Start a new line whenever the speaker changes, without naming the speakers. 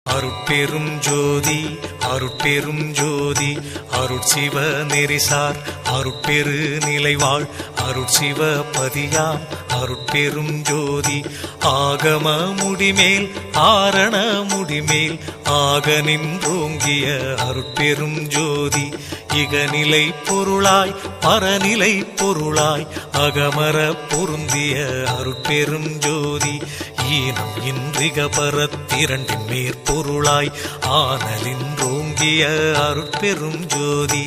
அருட்பெரும் ஜோதி அருட்பெரும் ஜோதி அருட்சிவ நெறிசார் அருட்பெரு நிலைவாழ் அருட்சிவ பதியாம் அருட்பெரும் ஜோதி ஆகம முடிமேல் ஆரண முடிமேல் ஆக நின்றோங்கிய அருட்பெரும் ஜோதி இகநிலை பொருளாய் பரநிலை பொருளாய் அகமர பொருந்திய அருட்பெரும் ஜோதி ஈனம் இன்றிக பரத்திரண்டின் மேற்பொருளாய் ஆனலின்றோங்கிய அருட்பெரும் ஜோதி.